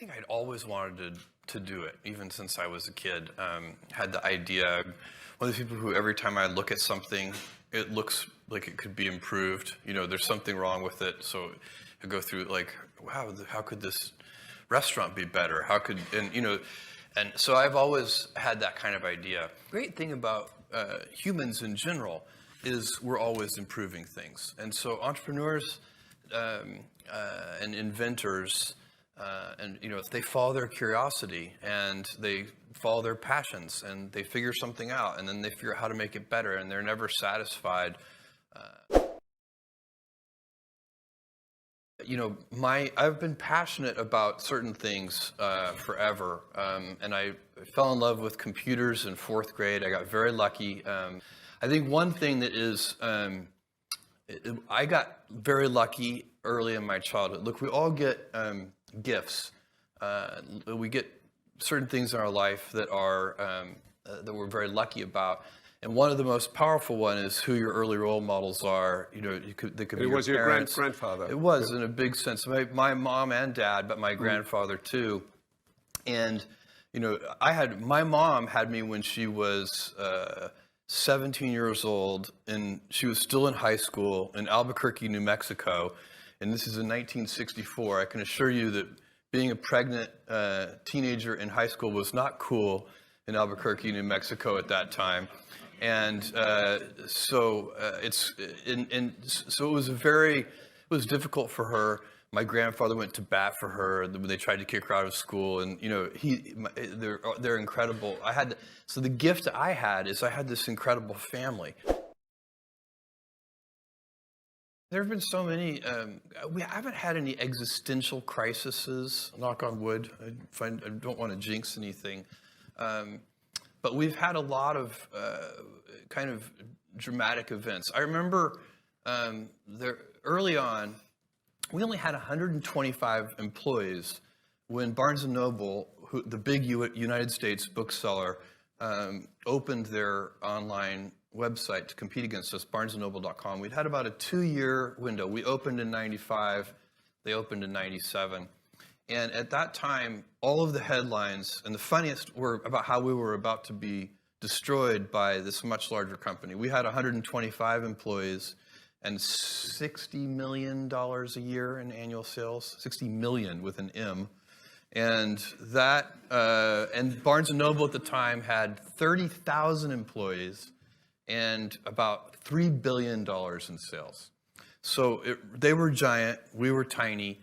think I'd always wanted to do it, even since I was a kid. Had the idea, one of the people who every time I look at something, it looks like it could be improved. You know, there's something wrong with it. So I go through like, wow, how could this restaurant be better? How could, and you know, and so I've always had that kind of idea. Great thing about humans in general is we're always improving things. And so entrepreneurs and inventors, and you know, if they follow their curiosity and they follow their passions and they figure something out and then they figure out how to make it better and they're never satisfied. You know, I've been passionate about certain things forever, and I fell in love with computers in 4th grade. I got very lucky. I think one thing that is, I got very lucky early in my childhood. Look, we all get gifts. We get certain things in our life that are that we're very lucky about. And one of the most powerful one is who your early role models are. You know, they could be your parents. It was your grandfather. It was in a big sense. My mom and dad, but my grandfather too. And you know, my mom had me when she was 17 years old, and she was still in high school in Albuquerque, New Mexico. And this is in 1964. I can assure you that being a pregnant teenager in high school was not cool in Albuquerque, New Mexico at that time. And so it was difficult for her. My grandfather went to bat for her when they tried to kick her out of school, and you know, they're incredible. So the gift I had is I had this incredible family. There have been so many. We haven't had any existential crises. Knock on wood. I don't want to jinx anything. But we've had a lot of kind of dramatic events. I remember early on, we only had 125 employees when Barnes & Noble, the big United States bookseller, opened their online website to compete against us, barnesandnoble.com. We'd had about a 2-year window. We opened in 95, they opened in 97. And at that time, all of the headlines, and the funniest were about how we were about to be destroyed by this much larger company. We had 125 employees and $60 million a year in annual sales, 60 million with an M. And that, and Barnes & Noble at the time had 30,000 employees and about $3 billion in sales. So they were giant, we were tiny,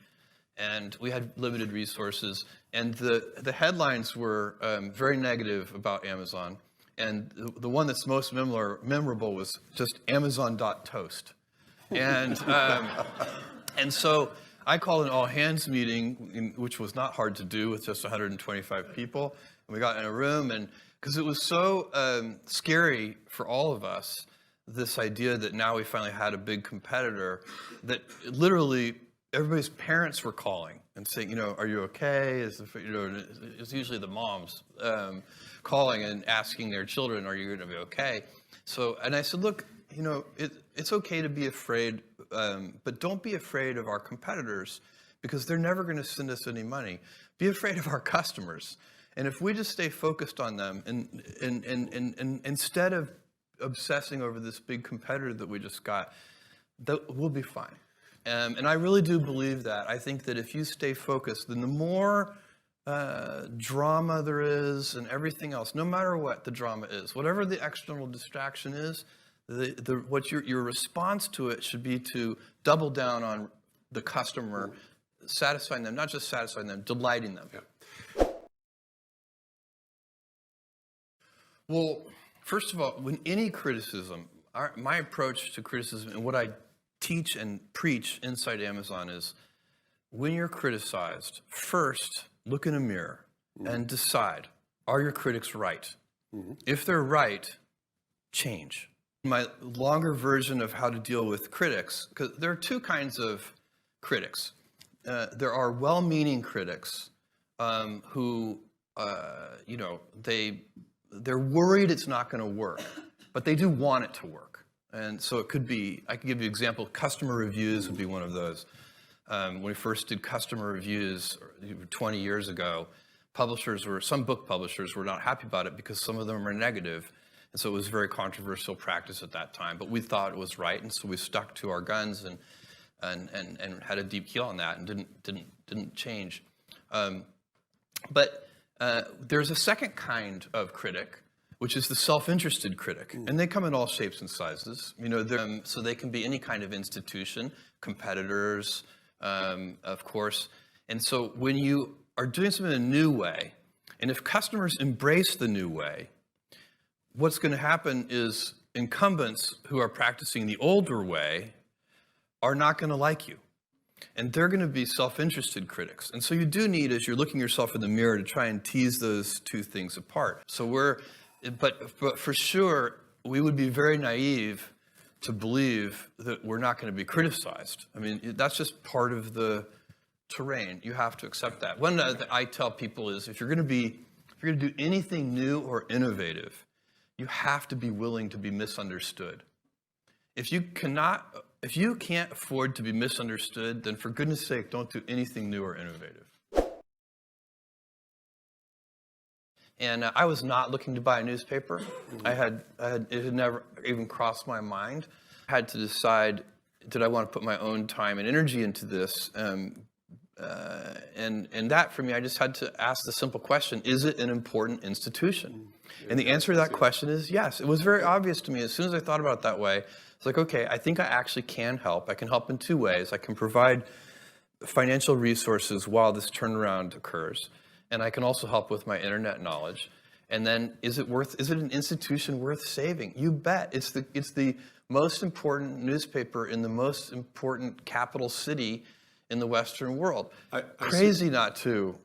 and we had limited resources. And the headlines were very negative about Amazon. And the one that's most memorable was just Amazon.toast. And, and so I called an all-hands meeting, which was not hard to do with just 125 people. And we got in a room, and because it was so scary for all of us, this idea that now we finally had a big competitor, that literally everybody's parents were calling and saying, you know, are you okay? It's usually the moms calling and asking their children, are you going to be okay? So, and I said, look, you know, it's okay to be afraid, but don't be afraid of our competitors, because they're never going to send us any money. Be afraid of our customers. And if we just stay focused on them, and instead of obsessing over this big competitor that we just got, we'll be fine. And I really do believe that. I think that if you stay focused, then the more drama there is and everything else, no matter what the drama is, whatever the external distraction is, what your response to it should be to double down on the customer, satisfying them, not just satisfying them, delighting them. Yeah. Well, first of all, when any criticism, my approach to criticism and what I teach and preach inside Amazon is, when you're criticized, first look in a mirror and decide, are your critics right? If they're right, change. My longer version of how to deal with critics, because there are two kinds of critics. There are well-meaning critics who, you know, they're worried it's not going to work, but they do want it to work. And so it could be, I can give you an example, customer reviews would be one of those. When we first did customer reviews 20 years ago, some book publishers were not happy about it because some of them were negative. And so it was a very controversial practice at that time. But we thought it was right, and so we stuck to our guns and had a deep heel on that and didn't change. But there's a second kind of critic, which is the self-interested critic. And they come in all shapes and sizes. So they can be any kind of institution, competitors, of course. And so when you are doing something in a new way, and if customers embrace the new way, what's going to happen is incumbents who are practicing the older way are not going to like you. And they're going to be self-interested critics. And so you do need, as you're looking yourself in the mirror, to try and tease those two things apart. But for sure, we would be very naive to believe that we're not going to be criticized. I mean, that's just part of the terrain. You have to accept that. One that I tell people is, if you're going to do anything new or innovative, you have to be willing to be misunderstood. If you can't afford to be misunderstood, then for goodness sake, don't do anything new or innovative. And I was not looking to buy a newspaper. It had never even crossed my mind. I had to decide, did I want to put my own time and energy into this? And that, for me, I just had to ask the simple question, is it an important institution? And the answer to that question is yes. It was very obvious to me as soon as I thought about it that way. It's like, okay, I think I actually can help. I can help in two ways. I can provide financial resources while this turnaround occurs. And I can also help with my internet knowledge. And then, is it an institution worth saving? You bet. It's the most important newspaper in the most important capital city in the Western world. Crazy not to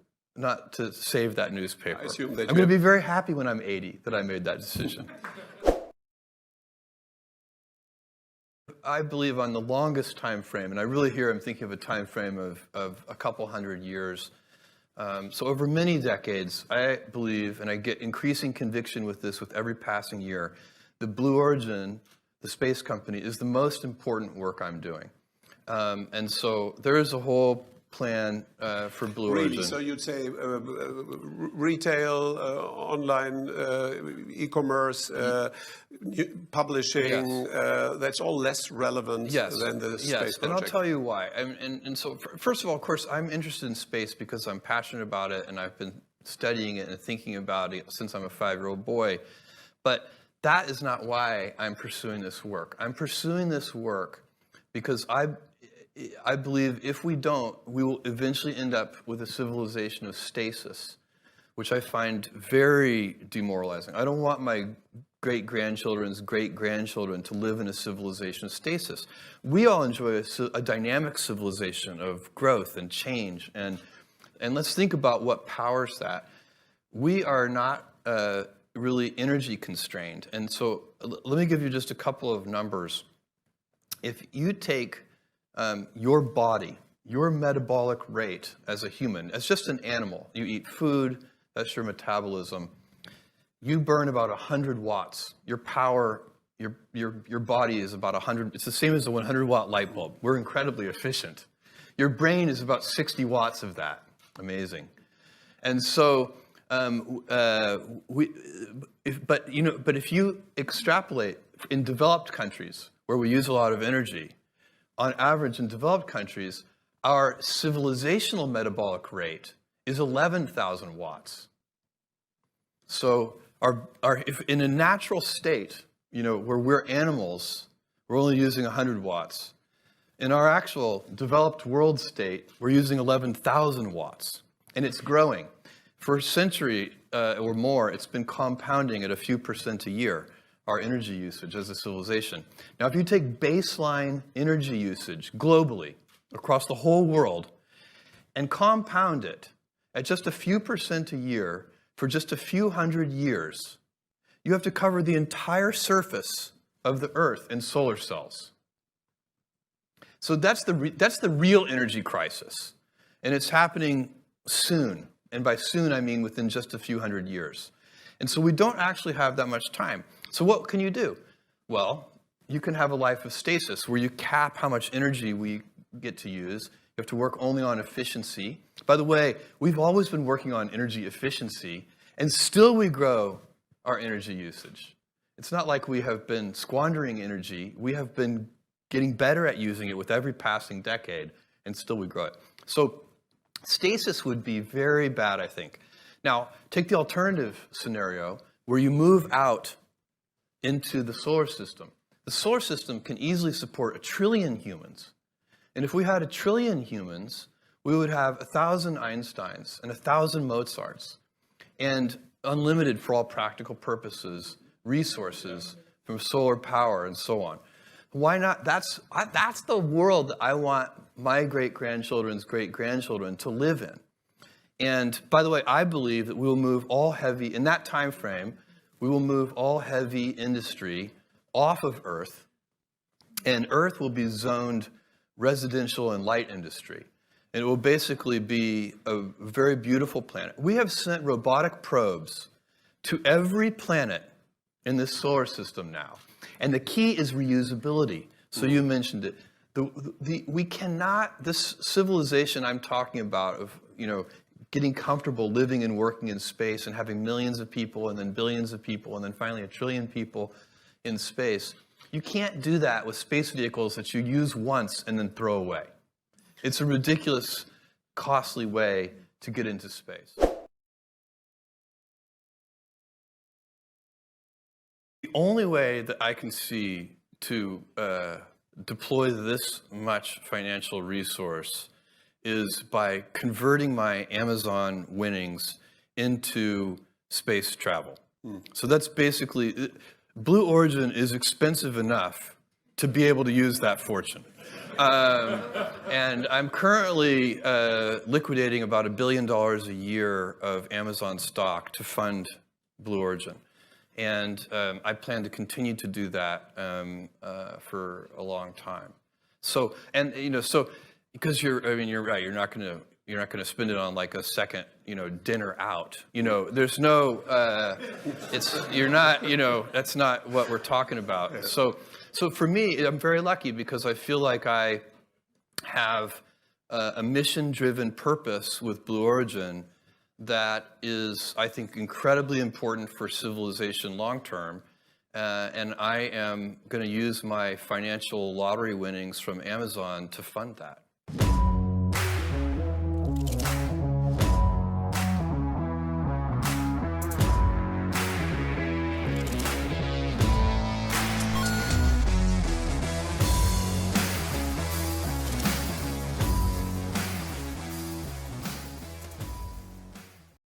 save that newspaper. I'm going to be very happy when I'm 80 that I made that decision. I believe on the longest time frame, and I really here I'm thinking of a time frame of a couple hundred years. So over many decades, I believe, and I get increasing conviction with this with every passing year, the Blue Origin, the space company, is the most important work I'm doing. And so there is a whole plan for Blue Origin. So you'd say retail, online, e-commerce, publishing, that's all less relevant than the space project. And I'll tell you why. And so first of all, of course, I'm interested in space because I'm passionate about it, and I've been studying it and thinking about it since I'm a 5-year-old boy. But that is not why I'm pursuing this work. I'm pursuing this work because I believe if we don't, we will eventually end up with a civilization of stasis, which I find very demoralizing. I don't want my great-grandchildren's great-grandchildren to live in a civilization of stasis. We all enjoy a dynamic civilization of growth and change, and let's think about what powers that. We are not really energy constrained, and so let me give you just a couple of numbers. If you take your body, your metabolic rate as a human, as just an animal, you eat food, that's your metabolism, you burn about 100 watts. Your power, your body is about 100, it's the same as a 100-watt light bulb. We're incredibly efficient. Your brain is about 60 watts of that. Amazing. And so, but if you extrapolate in developed countries where we use a lot of energy, on average in developed countries, our civilizational metabolic rate is 11,000 watts. So if in a natural state, where we're animals, we're only using 100 watts. In our actual developed world state, we're using 11,000 watts, and it's growing. For a century or more, it's been compounding at a few % a year, our energy usage as a civilization. Now, if you take baseline energy usage globally, across the whole world, and compound it at just a few % a year for just a few hundred years, you have to cover the entire surface of the Earth in solar cells. So that's the real energy crisis, and it's happening soon. And by soon, I mean within just a few hundred years. And so we don't actually have that much time. So what can you do? Well, you can have a life of stasis where you cap how much energy we get to use. You have to work only on efficiency. By the way, we've always been working on energy efficiency, and still we grow our energy usage. It's not like we have been squandering energy. We have been getting better at using it with every passing decade, and still we grow it. So stasis would be very bad, I think. Now, take the alternative scenario where you move out into the solar system. The solar system can easily support 1 trillion humans. And if we had 1 trillion humans, we would have 1,000 Einsteins and 1,000 Mozarts and unlimited, for all practical purposes, resources from solar power and so on. Why not? That's the world that I want my great-grandchildren's great-grandchildren to live in. And by the way, I believe that we will move all heavy, in that time frame, we will move all heavy industry off of Earth, and Earth will be zoned residential and light industry. And it will basically be a very beautiful planet. We have sent robotic probes to every planet in this solar system now. And the key is reusability. So you mentioned it. We cannot, this civilization I'm talking about of, getting comfortable living and working in space and having millions of people and then billions of people and then finally 1 trillion people in space, you can't do that with space vehicles that you use once and then throw away. It's a ridiculous, costly way to get into space. The only way that I can see to deploy this much financial resource is by converting my Amazon winnings into space travel. So that's basically, Blue Origin is expensive enough to be able to use that fortune. And I'm currently liquidating about $1 billion a year of Amazon stock to fund Blue Origin. And I plan to continue to do that for a long time. So, because you're right, you're not going to spend it on like a second, dinner out. There's no, that's not what we're talking about. So for me, I'm very lucky because I feel like I have a mission-driven purpose with Blue Origin that is, I think, incredibly important for civilization long-term. And I am going to use my financial lottery winnings from Amazon to fund that.